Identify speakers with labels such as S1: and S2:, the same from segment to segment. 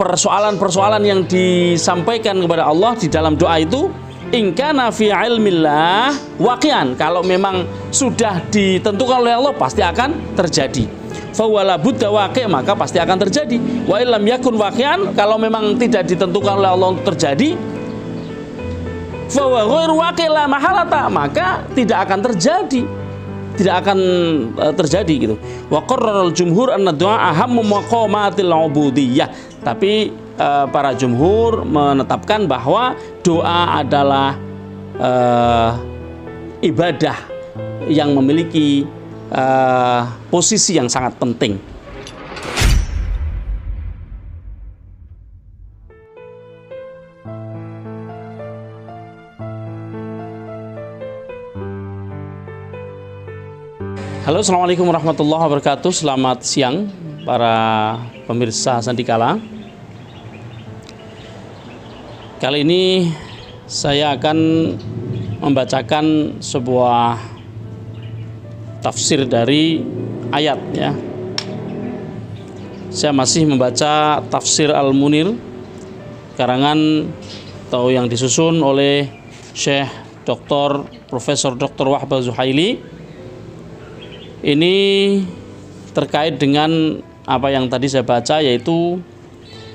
S1: persoalan-persoalan yang disampaikan kepada Allah di dalam doa itu in kana fi ilmillah waqi'an, kalau memang sudah ditentukan oleh Allah pasti akan terjadi. Fa wala budda waqi', maka pasti akan terjadi. Wa illam yakun waqi'an, kalau memang tidak ditentukan oleh Allah untuk terjadi, fa wa ghairu waqi' la mahalata, maka tidak akan terjadi. Tidak akan terjadi gitu. Wa qarrarul jumhur anna du'a ahammu maqamatil ubudiyyah. Tapi para jumhur menetapkan bahwa doa adalah ibadah yang memiliki posisi yang sangat penting. Halo, assalamualaikum warahmatullahi wabarakatuh. Selamat siang para pemirsa Sandikala. Kali ini saya akan membacakan sebuah tafsir dari ayat ya. Saya masih membaca tafsir Al-Munir karangan atau yang disusun oleh Syekh Dr. Profesor Dr. Wahbah Zuhaili. Ini terkait dengan apa yang tadi saya baca, yaitu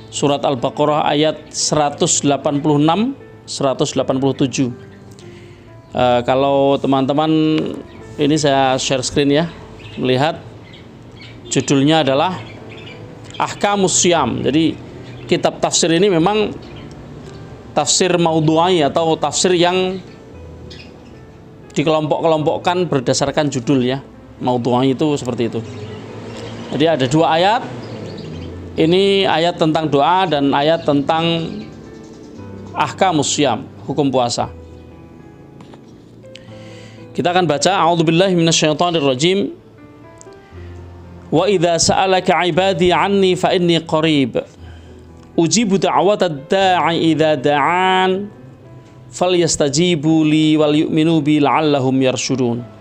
S1: surat Al-Baqarah ayat 186 187. Kalau teman-teman, ini saya share screen ya, melihat judulnya adalah Ahkamus Syam. Jadi kitab tafsir ini memang tafsir maudhu'i atau tafsir yang dikelompok-kelompokkan berdasarkan judul ya. Maudhu'i itu seperti itu. Jadi ada dua ayat. Ini ayat tentang doa dan ayat tentang ahkamus syam, hukum puasa. Kita akan baca. A'udzubillahi minasyaitonirrajim. Wa idza sa'alaka 'ibadi 'anni fa inni qarib. Ujibu da'watad da'i idza da'an. Falyastajibu li wal yu'minu bi la'allahum yarshudun.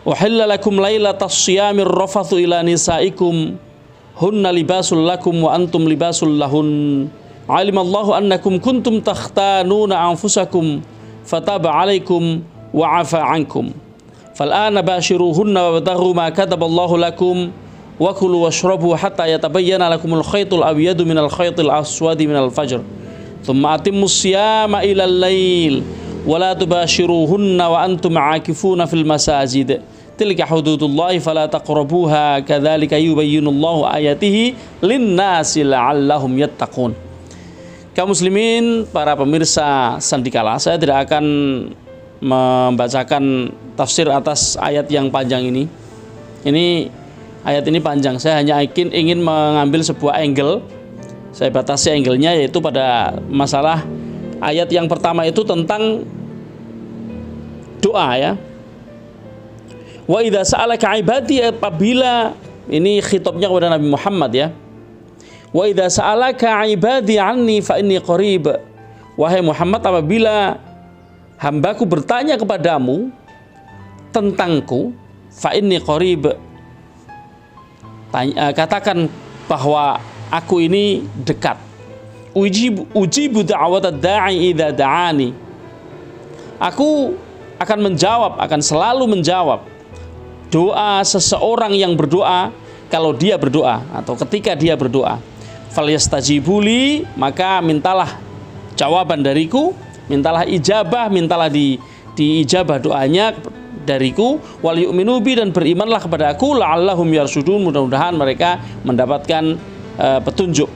S1: Uhilla lakum lailatas syiyamir rafathu ila nisaikum hunna libasul lakum wa antum libasul lahun. Alimallahu annakum kuntum takhtanuna anfusakum fataba alaikum wa afa ankum. Fal'ana bashiruhunna wabtaghu ma kataballahu lakum wa kulu washrabu hatta yatabayyana lakumul khaytul abyadu minal khaytil aswadi minal fajr. Thumma atimmus siyama ilal lail wala tubashiruhunna wa antum aakifuna fil masajid. Tilka hududullahi fala taqrabuha kadzalika yubayyinullahu ayatihi linnasi la'allahum yattaqun. Kaum muslimin, para pemirsa Sandikala, saya tidak akan membacakan tafsir atas ayat yang panjang ini. Ini ayat ini panjang. Saya hanya ingin mengambil sebuah angle. Saya batasi angle-nya, yaitu pada masalah ayat yang pertama itu tentang doa ya. Wa idza sa'alaka 'ibadi, apabila, ini khitabnya kepada Nabi Muhammad ya. Wa idza sa'alaka 'ibadi 'anni fa inni qarib. Wahai Muhammad, apabila hambaku bertanya kepadamu tentangku, fa inni qarib, katakan bahwa aku ini dekat. Ujibu da'watad da'i idza da'ani. Aku akan menjawab, akan selalu menjawab doa seseorang yang berdoa kalau dia berdoa atau ketika dia berdoa. Falyastajibuli, maka mintalah jawaban dariku, mintalah ijabah, mintalah diijabah doanya dariku. Wal yu'minu bi, dan berimanlah kepada aku, la'allahum yarshudun, mudah-mudahan mereka mendapatkan petunjuk.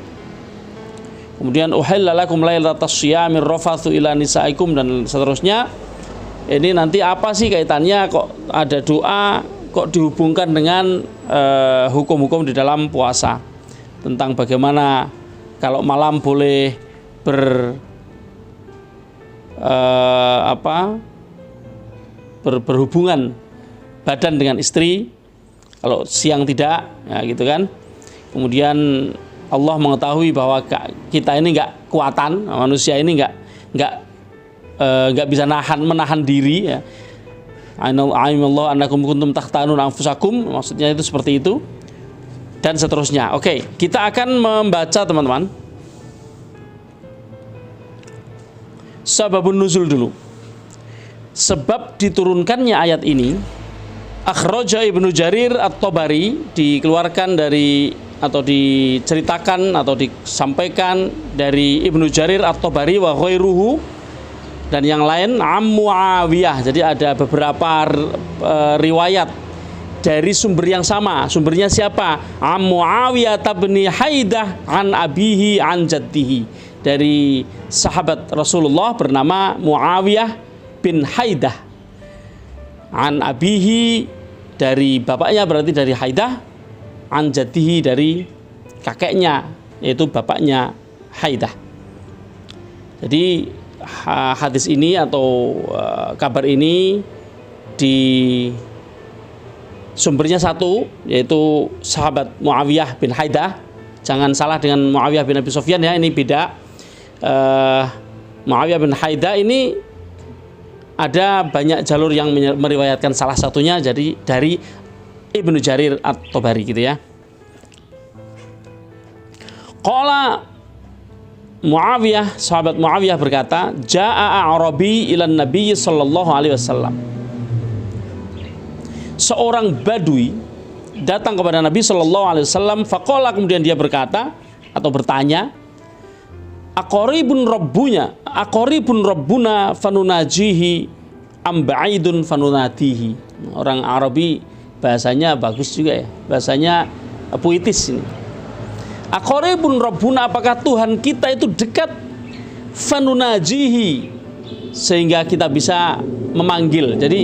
S1: Kemudian uhilla lakum lailatas syiyamir rafathu ila nisaikum, dan seterusnya. Ini nanti apa sih kaitannya kok ada doa kok dihubungkan dengan hukum-hukum di dalam puasa, tentang bagaimana kalau malam boleh berhubungan badan dengan istri, kalau siang tidak ya gitu kan. Kemudian Allah mengetahui bahwa kita ini nggak kuatan, manusia ini nggak bisa menahan diri ya. Alimallahu annakum kuntum takhtanun anfusakum, maksudnya itu seperti itu. dan seterusnya. Oke, kita akan membaca teman-teman sababun nuzul dulu. Sebab diturunkannya ayat ini, akhraja Ibnu Jarir At-Tabari, dikeluarkan dari atau diceritakan atau disampaikan dari Ibnu Jarir At-Tabari wa ghairuhu, dan yang lain, Muawiyah. Jadi ada beberapa riwayat dari sumber yang sama. Sumbernya siapa? Muawiyah bin Haidah an abihi an jaddihi, dari sahabat Rasulullah bernama Muawiyah bin Haidah an abihi, dari bapaknya berarti dari Haidah, an jaddihi dari kakeknya yaitu bapaknya Haidah. Jadi hadis ini atau kabar ini di sumbernya satu, yaitu sahabat Muawiyah bin Haidah. Jangan salah dengan Muawiyah bin Abi Sufyan ya, ini beda. Muawiyah bin Haidah ini ada banyak jalur yang meriwayatkan salah satunya jadi dari Ibnu Jarir At-Tabari gitu ya. Qala Muawiyah, sahabat Muawiyah berkata, Ja'a A'rabi ilan Nabi sallallahu alaihi wasallam. Seorang badui datang kepada Nabi sallallahu alaihi wasallam, faqala, kemudian dia berkata atau bertanya, Aqaribun rabbuna fanunajihi am ba'idun fanunatihi. Orang Arabi bahasanya bagus juga ya, bahasanya puitis ini. Aqaribun rabbuna, apakah Tuhan kita itu dekat, fanunajihi, sehingga kita bisa memanggil. Jadi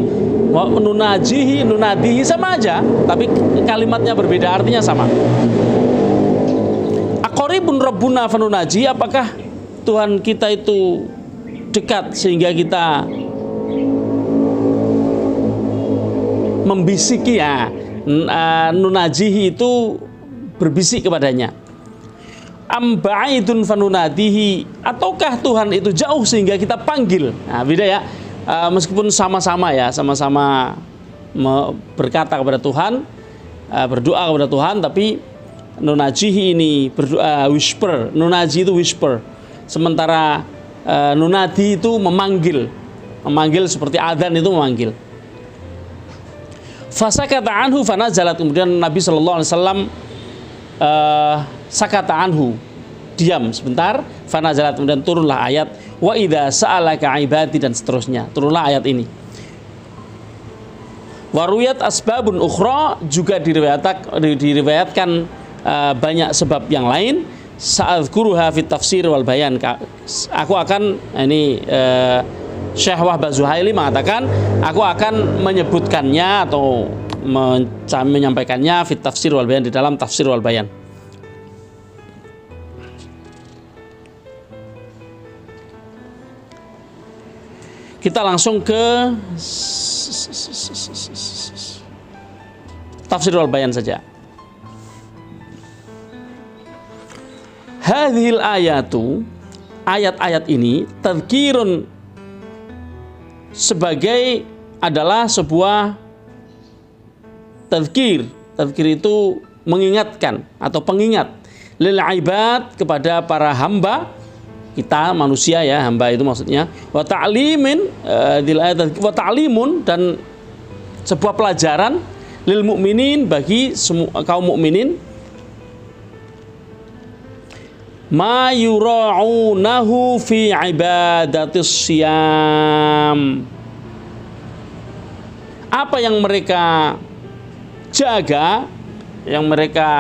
S1: nunajihi, nunadihi sama aja, tapi kalimatnya berbeda, artinya sama. Aqaribun rabbuna fanunajihi, apakah Tuhan kita itu dekat sehingga kita membisiki ya. Nunajihi itu berbisik kepadanya. Amba'idun fanunadihi, ataukah Tuhan itu jauh sehingga kita panggil. Nah, beda ya. Meskipun sama-sama ya, sama-sama berkata kepada Tuhan, berdoa kepada Tuhan, tapi nunajihi ini berdoa whisper, nunaji itu whisper, sementara nunadi itu memanggil seperti adzan itu memanggil. Fasakata anhu fanazalat, kemudian Nabi sallallahu alaihi wasallam sakata anhu, diam sebentar, fanazalat, kemudian turunlah ayat wa idza sa'alaka ibadi, dan seterusnya, turunlah ayat ini. Waruyat asbabun ukhra, juga diriwayatkan banyak sebab yang lain. Sa'adzkuruha fit tafsir wal bayan, aku akan ini Syekh Wahbah Zuhaili mengatakan aku akan menyebutkannya atau menyampaikannya fit tafsir wal bayan, di dalam tafsir wal bayan. Kita langsung ke tafsir wal bayan saja. Hadhil ayatu, ayat-ayat ini, tadhkirun, sebagai adalah sebuah tadhkir. Tadhkir itu mengingatkan atau pengingat, lil ibad, kepada para hamba kita manusia ya, hamba itu maksudnya, wa ta'limin wa ta'limun, dan sebuah pelajaran lil mukminin, bagi kaum mukminin, ma yura'unahu fi ibadatis siyam, apa yang mereka jaga, yang mereka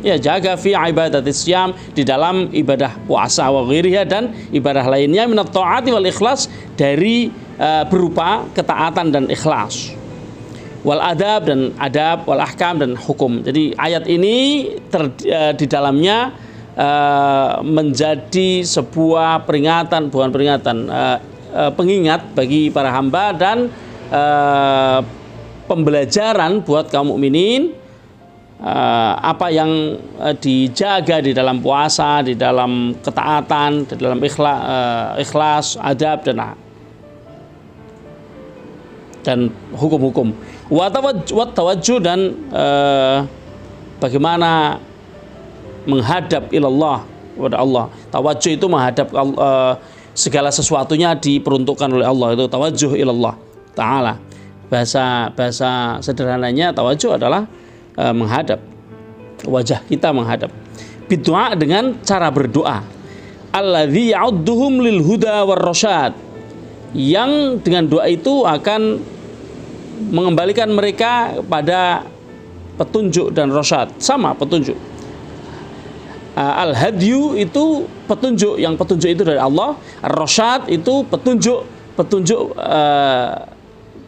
S1: jaga fi ibadatis siyam, di dalam ibadah puasa, wa ghairiha, dan ibadah lainnya, minat ta'ati wal ikhlas, dari berupa ketaatan dan ikhlas, wal adab, dan adab, wal ahkam, dan hukum. Jadi ayat ini di dalamnya menjadi sebuah peringatan, bukan peringatan, pengingat bagi para hamba, dan pembelajaran buat kaum mukminin, apa yang dijaga di dalam puasa, di dalam ketaatan, di dalam ikhlas, adab, dan hukum-hukum. Wa tawajjuh, dan bagaimana menghadap ilallah, kepada Allah. Tawajuh itu menghadap segala sesuatunya diperuntukkan oleh Allah, itu tawajuh ilallah ta'ala. Bahasa sederhananya tawajuh adalah menghadap, wajah kita menghadap. Berdoa dengan cara berdoa. Alladzi ya'udduhum lil huda war rasyad, yang dengan doa itu akan mengembalikan mereka pada petunjuk dan rasyad, sama petunjuk. Al-hadyu itu petunjuk, yang petunjuk itu dari Allah. Ar-rasyad itu petunjuk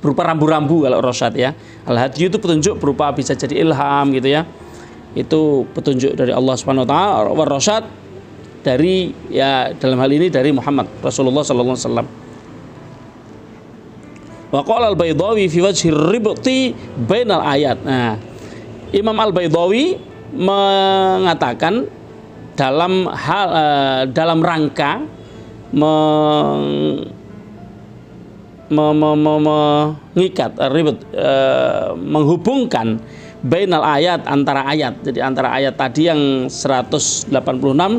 S1: berupa rambu-rambu kalau rasyad ya. Al-hadyu itu petunjuk berupa bisa jadi ilham gitu ya. Itu petunjuk dari Allah Subhanahu wa taala. War-rasyad dari, ya dalam hal ini dari Muhammad Rasulullah sallallahu alaihi wasallam. Wa qala al-Baydawi fi wajhi ribti bainal ayat. Nah, Imam Al-Baydawi mengatakan dalam rangka mengikat ribet, menghubungkan bainal ayat, antara ayat. Jadi antara ayat tadi yang 186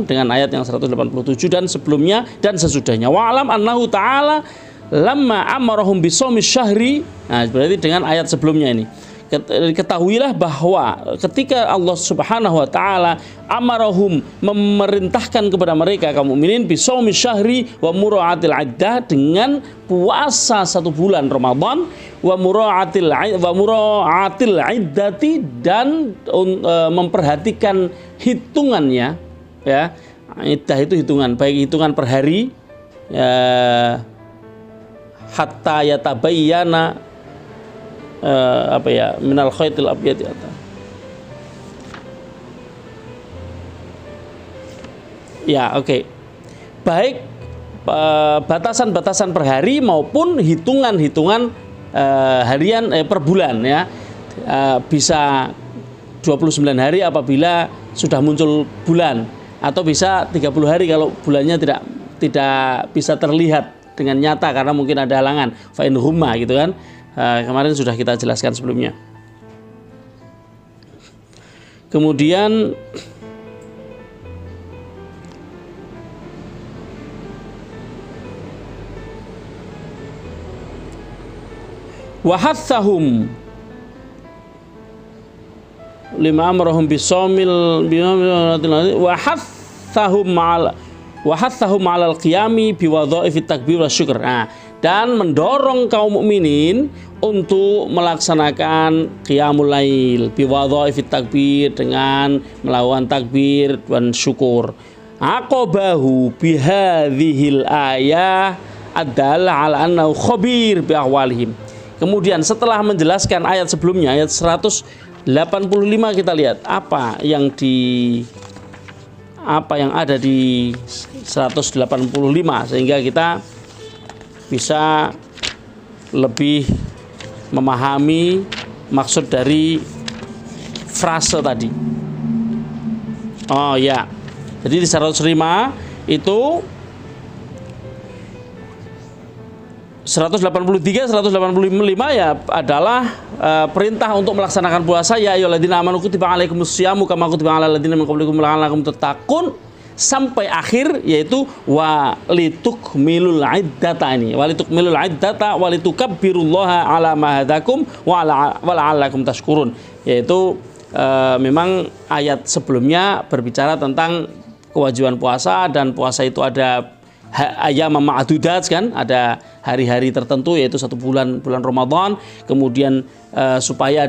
S1: dengan ayat yang 187 dan sebelumnya dan sesudahnya. Wa alam annahu ta'ala lamma amarahum bisawmi syahri. Nah, berarti dengan ayat sebelumnya ini. Ketahuilah bahwa ketika Allah Subhanahu wa taala amarahum, memerintahkan kepada mereka kaum mukminin bisawmi syahri wa muraatil iddah, dengan puasa 1 bulan Ramadan, wa muraatil iddati, dan memperhatikan hitungannya ya. Iddah itu hitungan, baik hitungan per hari ya, hatta yatabayyana minal khaytil abyad ya, oke. Baik batasan-batasan per hari maupun hitungan-hitungan harian per bulan ya. Bisa 29 hari apabila sudah muncul bulan, atau bisa 30 hari kalau bulannya tidak bisa terlihat dengan nyata karena mungkin ada halangan, fa in humma gitu kan. Kemarin sudah kita jelaskan sebelumnya. Kemudian wahatsahum lima amrahum bisawmil wahatsahum ma'al qiyami biwadhaifit takbir wa syukur. Dan mendorong kaum mukminin untuk melaksanakan qiyamul lail biwadhaifit takbir, dengan melakukan takbir dan syukur. Aqabahu bihadhil ayah adalah ala annahu khabir bi ahwalihim. Kemudian setelah menjelaskan ayat sebelumnya, ayat 185, kita lihat apa yang ada di 185 sehingga kita bisa lebih memahami maksud dari frase tadi. Oh ya, jadi di 105 itu 183, 185 ya adalah perintah untuk melaksanakan puasa. Ya ayyuhalladzina amanu kutiba alaikumusyamu kama kutiba alal ladzina min qablikum la'allakum tattaqun, sampai akhir, yaitu walitukmilul iddata ini, walitukmilul iddata walitukabbirullaha ala ma hadakum wa la'allakum tashkurun, yaitu memang ayat sebelumnya berbicara tentang kewajiban puasa, dan puasa itu ada ayyam ma'dudat kan, ada hari-hari tertentu, yaitu 1 bulan Ramadan. Kemudian supaya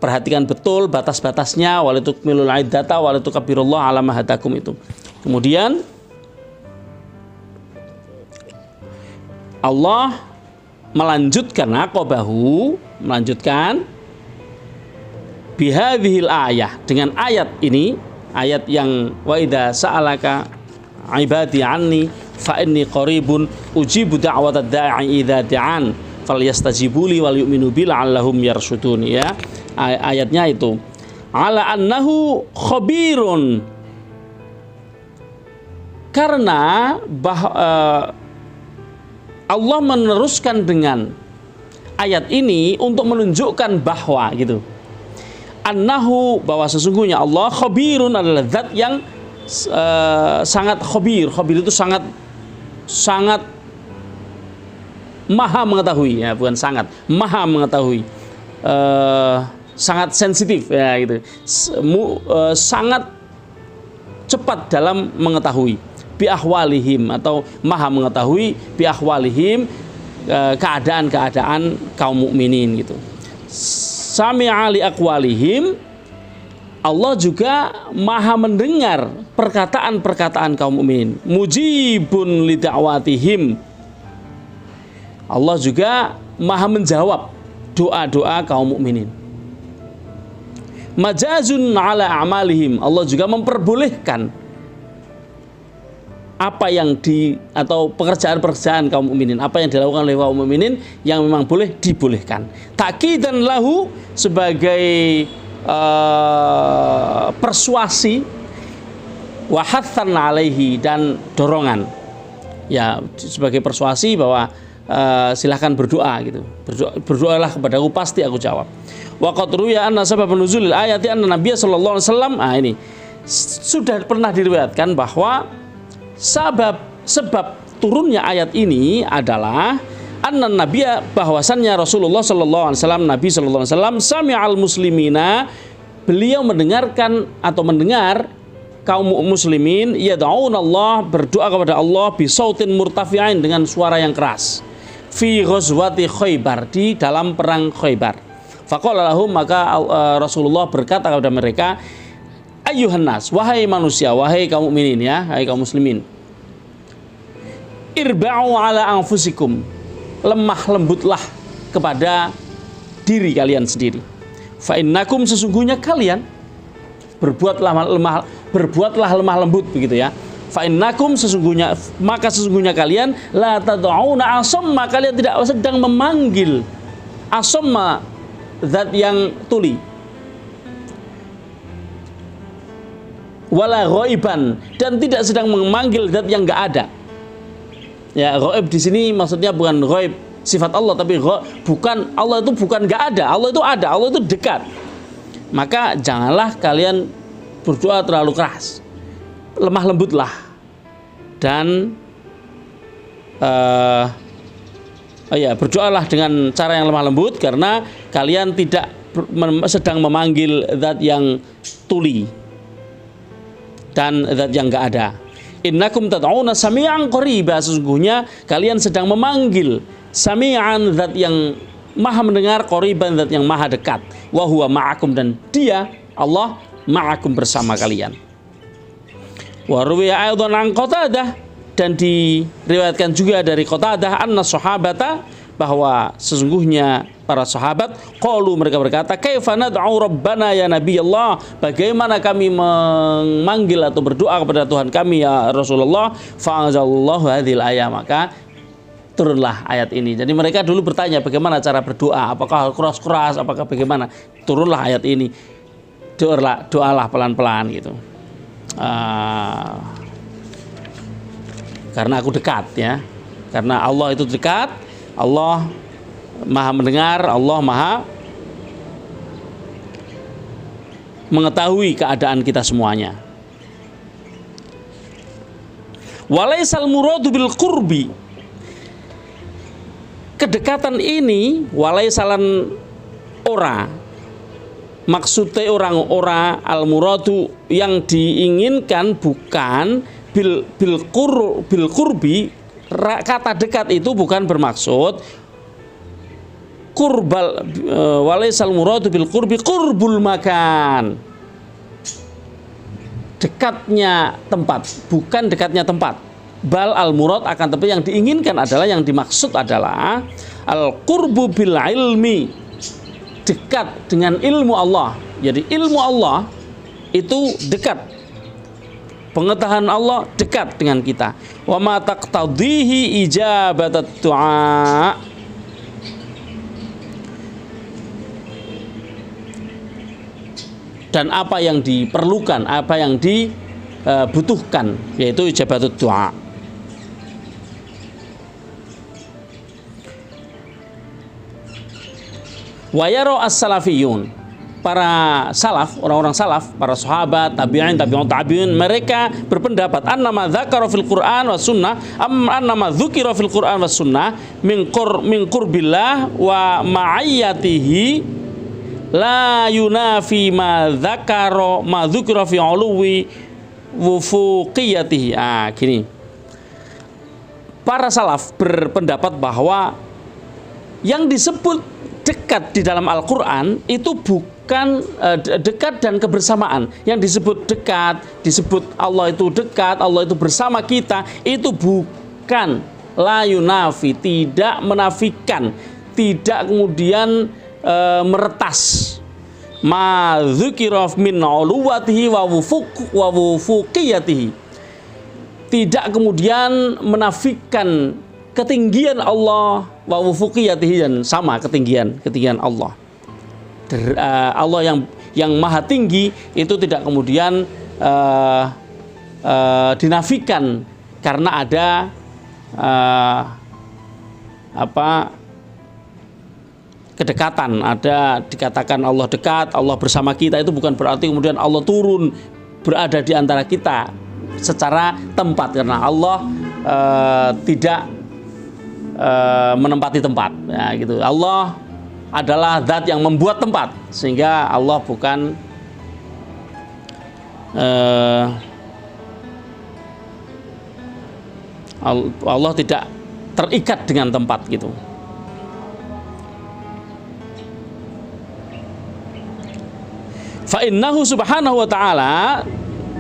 S1: perhatikan betul batas-batasnya, walitukmilul iddata walitukabbirullaha ala ma hadakum itu. Kemudian Allah melanjutkan bihadhil ayah, dengan ayat ini, ayat yang wa idza sa'alaka ibadi anni fa inni qaribun ujibu da'watad da'i idza da'an falyastajibuli wal yu'minu bi la'allahum yarshudun ya. Ayatnya itu ala annahu khabirun, karena Allah meneruskan dengan ayat ini untuk menunjukkan bahwa gitu, annahu, bahwa sesungguhnya Allah khabirun adalah zat yang sangat khabir. Khabir itu sangat maha mengetahui, ya, bukan sangat, maha mengetahui, sangat sensitif, ya gitu, sangat cepat dalam mengetahui, bi ahwalihim, atau maha mengetahui bi ahwalihim, keadaan-keadaan kaum mukminin gitu. Sami'a li aqwalihim, Allah juga maha mendengar perkataan-perkataan kaum mukminin. Mujibun li da'watihim, Allah juga maha menjawab doa-doa kaum mukminin. Majazun ala a'malihim, Allah juga memperbolehkan apa yang atau pekerjaan-pekerjaan kaum mukminin, apa yang dilakukan oleh kaum mukminin yang memang boleh dibolehkan. Takidan lahu, sebagai persuasi, wa hatsan alaihi, dan dorongan, ya, sebagai persuasi bahwa silahkan berdoa gitu. Berdoalah kepadaku, pasti aku jawab. Wa qad ruya anna sabab nuzulil ayati anna Nabiy sallallahu alaihi wasallam, ini sudah pernah diriwayatkan bahwa sebab turunnya ayat ini adalah anna Nabiy, bahwasannya Rasulullah sallallahu alaihi wasallam, Nabi sallallahu alaihi wasallam, sami'al muslimina, beliau mendengarkan atau mendengar kaum muslimin yad'un Allah, berdoa kepada Allah, bisautin murtafi'ain, dengan suara yang keras, fi ghazwati Khaybar, di dalam perang Khaybar. Faqala lahum, maka Rasulullah berkata kepada mereka, ayyuhan nas, wahai manusia, wahai kaum mukminin, ya, wahai kaum muslimin, irba'u ala anfusikum, lemah lembutlah kepada diri kalian sendiri. Fa innakum, sesungguhnya kalian, berbuatlah lemah lembut, begitu ya. Fa innakum, maka sesungguhnya kalian, la tad'una asamma, kalian tidak sedang memanggil asamma, zat yang tuli, wala ghaiban, dan tidak sedang memanggil zat yang enggak ada. Ya, ghaib di sini maksudnya bukan ghaib sifat Allah, tapi bukan, Allah itu bukan enggak ada, Allah itu ada, Allah itu dekat. Maka janganlah kalian berdoa terlalu keras, lemah lembutlah, dan berdoalah dengan cara yang lemah lembut, karena kalian tidak sedang memanggil zat yang tuli dan zat yang enggak ada. Innakum tad'una sami'an qariba, sesungguhnya kalian sedang memanggil sami'an, zat yang maha mendengar, qariban, zat yang maha dekat, wa huwa ma'akum, dan dia Allah ma'akum, bersama kalian. Wa ruwiya aidan an Qatadah, dan diriwayatkan juga dari Qatadah, anna sahabata, bahwa sesungguhnya para sahabat, qalu, mereka berkata, kaifa nad'u rabbana ya Nabi Allah, bagaimana kami memanggil atau berdoa kepada Tuhan kami ya Rasulullah. Fa'anzalallahu hadhil ayat, maka turunlah ayat ini. Jadi mereka dulu bertanya bagaimana cara berdoa, apakah keras-keras, apakah bagaimana. Turunlah ayat ini, doalah pelan-pelan gitu. Karena aku dekat, ya, karena Allah itu dekat, Allah maha mendengar, Allah maha mengetahui keadaan kita semuanya. Walaisal muradu bil qurbi, kedekatan ini, walaisalan ora, maksudnya orang al muradu, yang diinginkan bukan bil qurbi, kata dekat itu bukan bermaksud qurbal, walaisal muradu bil qurbi qurbul makan, dekatnya tempat, bukan dekatnya tempat. Bal al murad, akan tapi yang diinginkan adalah, yang dimaksud adalah al qurbu bil ilmi, dekat dengan ilmu Allah. Jadi ilmu Allah itu dekat, pengetahuan Allah dekat dengan kita. Wa ma taqtadhihi ijabatat du'a, dan apa yang diperlukan, apa yang dibutuhkan, yaitu ijabatut du'a. Wa yara as-salafiyun, para salaf, orang-orang salaf, para sahabat, tabi'in, tabi'ut tabi'in, mereka berpendapat annama dzakara fil Qur'an was sunnah annama dzukira fil Qur'an was sunnah min qurbillah wa ma'iyatihi la yunafi ma dzukira fi uluwi wa fuqiyatihi. Gini. Para salaf berpendapat bahwa yang disebut dekat di dalam Al-Quran itu bukan dekat dan kebersamaan. Yang disebut dekat, disebut Allah itu dekat, Allah itu bersama kita, itu bukan la yunafi, tidak menafikan, tidak kemudian meretas ma dzukira min uluwatihi wa wufuqiyatihi, tidak kemudian menafikan ketinggian Allah wa wufuqiyatihi, dan sama ketinggian Allah. Allah yang maha tinggi itu tidak kemudian dinafikan karena ada kedekatan, ada dikatakan Allah dekat, Allah bersama kita, itu bukan berarti kemudian Allah turun berada di antara kita secara tempat, karena Allah tidak menempati tempat, ya, gitu. Allah adalah zat yang membuat tempat, sehingga Allah bukan Allah tidak terikat dengan tempat, gitu. Fa innahu subhanahu wa ta'ala,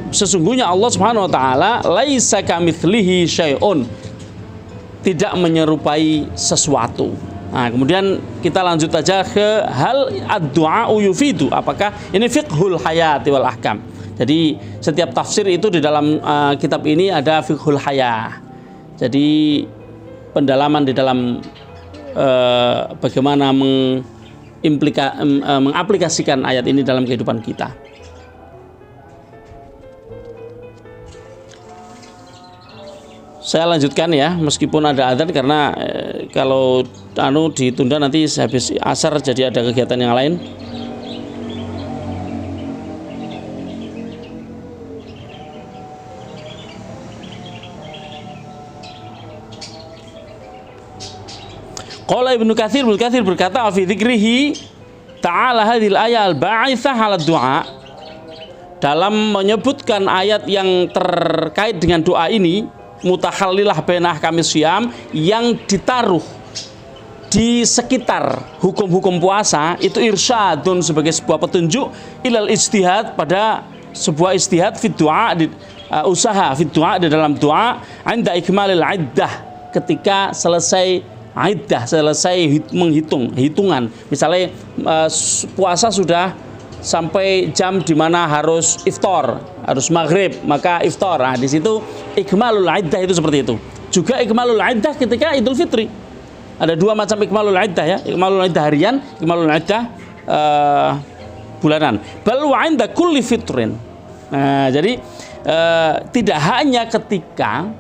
S1: sesungguhnya Allah subhanahu wa ta'ala laisa kamitslihi syai'un, tidak menyerupai sesuatu. Nah, kemudian kita lanjut aja ke hal ad-du'a yufidu. Apakah ini fiqhul hayati wal ahkam. Jadi setiap tafsir itu di dalam kitab ini ada fiqhul hayah. Jadi pendalaman di dalam bagaimana mengaplikasikan ayat ini dalam kehidupan kita. Saya lanjutkan ya, meskipun ada adzan, karena kalau ditunda nanti habis asar jadi ada kegiatan yang lain. Qala Ibnu Katsir berkata fi dzikrihi ta'ala hadhil ayat al-ba'itsah 'ala du'a, dalam menyebutkan ayat yang terkait dengan doa ini, mutahallilah baina ahkamis syiyam, yang ditaruh di sekitar hukum-hukum puasa, itu irsyadun, sebagai sebuah petunjuk, ilal ijtihad, pada sebuah ijtihad fi du'a, usaha fi du'a, di dalam doa, 'inda ikmalil 'iddah, ketika selesai iddah, selesai hitungan. Misalnya puasa sudah sampai jam di mana harus iftar, harus maghrib, maka iftar. Nah, di situ ikmalul iddah itu seperti itu. Juga ikmalul iddah ketika Idul Fitri. Ada dua macam ikmalul iddah ya, ikmalul iddah harian, ikmalul iddah bulanan. Bal wa 'inda kulli fitrin. Nah, jadi tidak hanya ketika,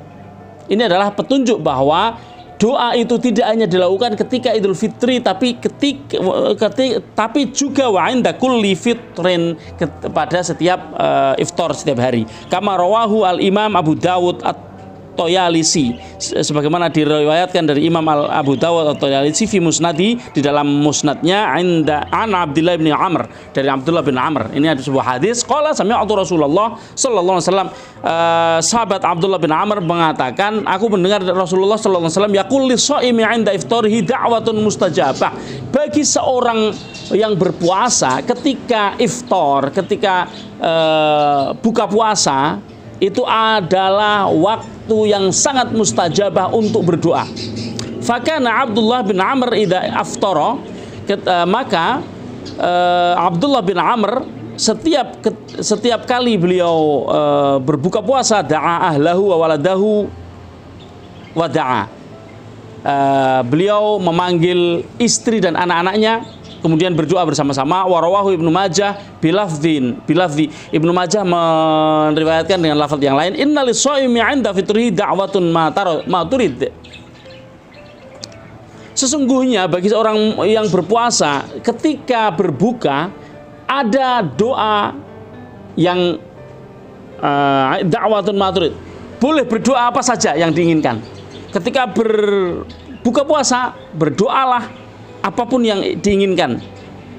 S1: ini adalah petunjuk bahwa doa itu tidak hanya dilakukan ketika Idul Fitri, tapi tapi juga wa 'inda kulli fitrin, pada setiap iftar, setiap hari. Kama rawahu al-Imam Abu Dawud At-Toyalisi, sebagaimana diriwayatkan dari Imam Abu Dawud At-Toyalisi fi musnadi, di dalam musnadnya, an Abdullah bin Amr, dari Abdullah bin Amr. Ini ada sebuah hadis, qala sami'tu Rasulullah sallallahu alaihi wasallam, sahabat Abdullah bin Amr mengatakan, aku mendengar Rasulullah sallallahu alaihi wasallam yaqul lis-shaimi 'inda iftarihi da'watun mustajabah, bagi seorang yang berpuasa ketika iftar, ketika buka puasa, itu adalah waktu yang sangat mustajabah untuk berdoa. Fakana Abdullah bin Amr idza aftara, maka Abdullah bin Amr setiap kali beliau berbuka puasa, da'a ahlahu wa waladahu wa da'a, beliau memanggil istri dan anak-anaknya, kemudian berdoa bersama-sama. Warawahu Ibnu Majah bilafzi, Ibnu Majah meriwayatkan dengan lafaz yang lain, inna lis-shaimi 'inda fitrihi da'watun ma turid. Sesungguhnya bagi seorang yang berpuasa ketika berbuka ada doa yang da'watun maturid. Boleh berdoa apa saja yang diinginkan. Ketika berbuka puasa, berdoalah apapun yang diinginkan.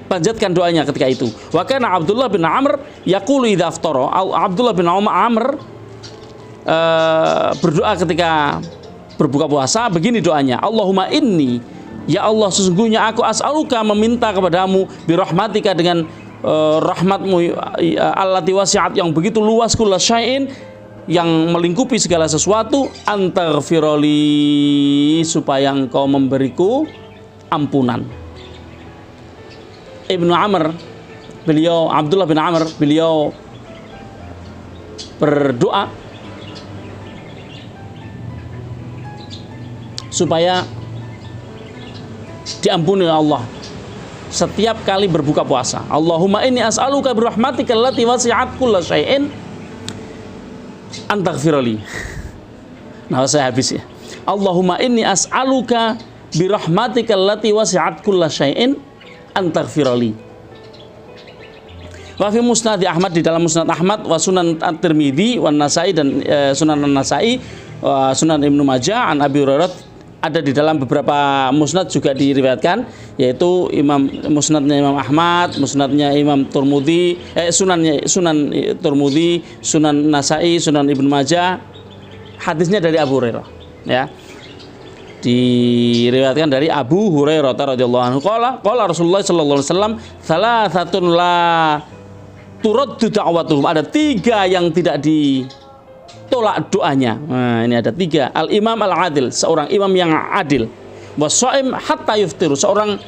S1: Panjatkan doanya ketika itu. Wa kana Abdullah bin Amr yaqulu idza aftara. Abdullah bin Amr berdoa ketika berbuka puasa, begini doanya. Allahumma inni, ya Allah, sesungguhnya aku as'aluka, meminta kepadamu, birahmatika, dengan rahmatmu, allati wasi'at, yang begitu luas, kulla syai'in, yang melingkupi segala sesuatu, antaghfirali, supaya engkau memberiku ampunan. Ibnu Amr, beliau, Abdullah bin Amr, beliau berdoa supaya diampuni Allah setiap kali berbuka puasa. Allahumma inni as'aluka birahmatika allati wasi'at kulla syai'in antaghfirli. Nah, saya habis ya. Allahumma inni as'aluka birahmatika allati wasi'at kulla syai'in antaghfirli. Wa fi musnad Ahmad, di dalam musnad Ahmad, wa sunan At-Tirmidzi wa Nasai, dan sunan An-Nasai, sunan Ibnu Majah, an Abi Hurairah, ada di dalam beberapa musnad juga diriwayatkan, yaitu musnadnya Imam Ahmad, musnadnya Imam Tirmidzi, sunan Tirmidzi, sunan Nasai, sunan Ibnu Majah. Hadisnya dari Abu Hurairah, ya. Diriwayatkan dari Abu Hurairah radhiyallahu anhu, qala Rasulullah sallallahu alaihi wasallam, salasatun la turaddu da'watuhum. Ada 3 yang tidak ditolak doanya. Nah, ini ada 3. Al-imam al-adil, seorang imam yang adil. Wasaim hatta yuftiru, seorang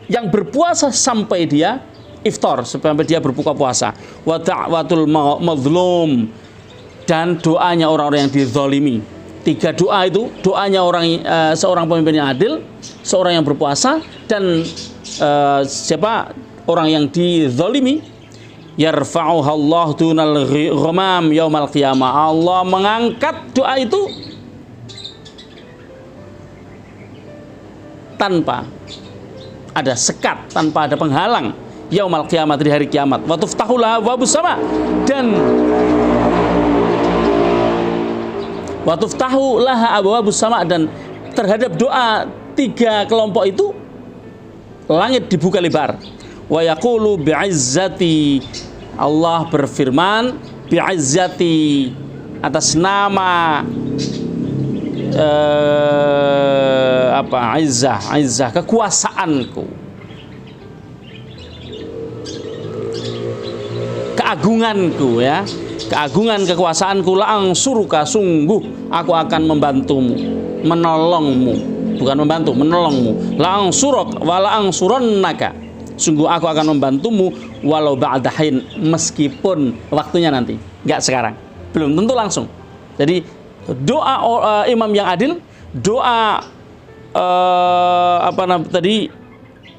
S1: yang berpuasa sampai dia iftar, sampai dia berbuka puasa. Wa da'watul mazlum, dan doanya orang-orang yang dizalimi. 3 doa itu, doanya seorang pemimpin yang adil, seorang yang berpuasa, dan siapa orang yang dizalimi. Yarfa'uha Allah dunal ghamam yaumal qiyamah. Allah mengangkat doa itu tanpa ada sekat, tanpa ada penghalang, yaumal qiyamah, di hari kiamat. Wa tuftahu laha abwabus sama, dan wa tuftahu laha abwabus sama, dan terhadap doa 3 kelompok itu langit dibuka lebar. Wa yaqulu bi'izzati, Allah berfirman, bi'izzati, atas nama izzah, kekuasaanku, keagunganku, ya, keagungan kekuasaanku, la'angsuruka, sungguh aku akan membantumu, menolongmu, bukan membantu, menolongmu. La'angsuruk wa la'angsurannaka, sungguh aku akan membantumu, walau ba'dahin, meskipun waktunya nanti, enggak sekarang, belum tentu langsung. Jadi doa imam yang adil, doa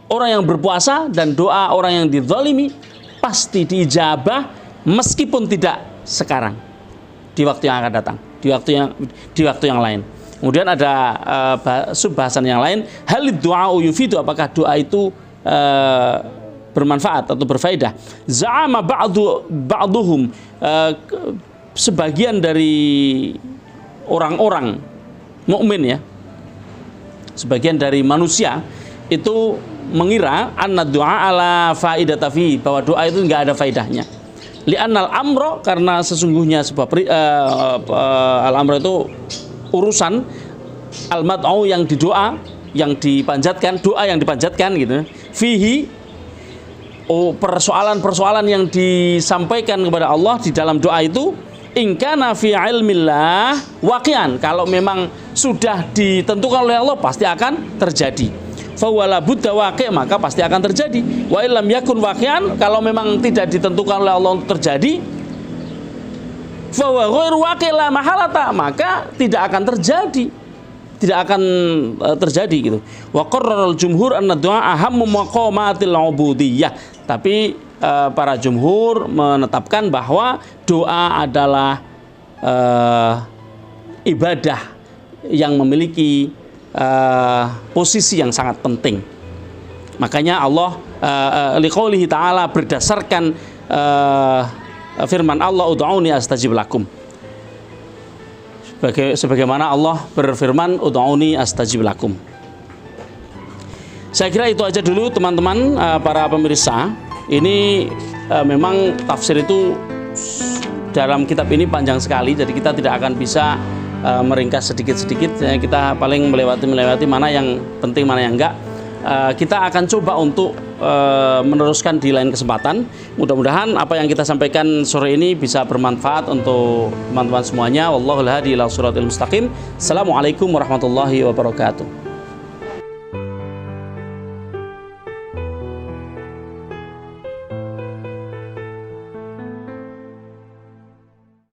S1: orang yang berpuasa, dan doa orang yang dizalimi pasti diijabah, meskipun tidak sekarang, di waktu yang akan datang, di waktu yang lain. Kemudian ada subbahasan yang lain, halid du'a yufidu, apakah doa itu bermanfaat atau berfaedah. Za'ama ba'duhum, sebagian dari orang-orang mukmin, ya, sebagian dari manusia itu mengira anna du'a ala faidata fi, bahwa doa itu enggak ada faedahnya. Li'annal amro, karena sesungguhnya sebuah al-amro itu urusan, al-mad'u yang didoa, yang dipanjatkan, doa yang dipanjatkan gitu. Fihi, persoalan-persoalan yang disampaikan kepada Allah di dalam doa itu, in kana fi ilmillah waqi'an, kalau memang sudah ditentukan oleh Allah pasti akan terjadi. Fa wala budda waqi', maka pasti akan terjadi. Wa illam yakun waqi'an, kalau memang tidak ditentukan oleh Allah untuk terjadi, fa wa ghairu waqi' la mahalata, maka tidak akan terjadi. Tidak akan terjadi gitu. Wa qarrarul jumhur anna du'a ahammu maqamatil ubudiyyah. Tapi para jumhur menetapkan bahwa doa adalah ibadah yang memiliki posisi yang sangat penting. Makanya Allah liqaulihi ta'ala berdasarkan firman Allah, ud'uni astajib lakum. Sebagaimana Allah berfirman, ud'uni astajib lakum. Saya kira itu aja dulu teman-teman, para pemirsa. Ini memang tafsir itu dalam kitab ini panjang sekali, jadi kita tidak akan bisa meringkas sedikit-sedikit. Kita paling melewati mana yang penting, mana yang enggak. Kita akan coba untuk meneruskan di lain kesempatan. Mudah-mudahan apa yang kita sampaikan sore ini bisa bermanfaat untuk teman-teman semuanya. Wallahul hadi ila shiratal mustaqim. Assalamualaikum warahmatullahi wabarakatuh.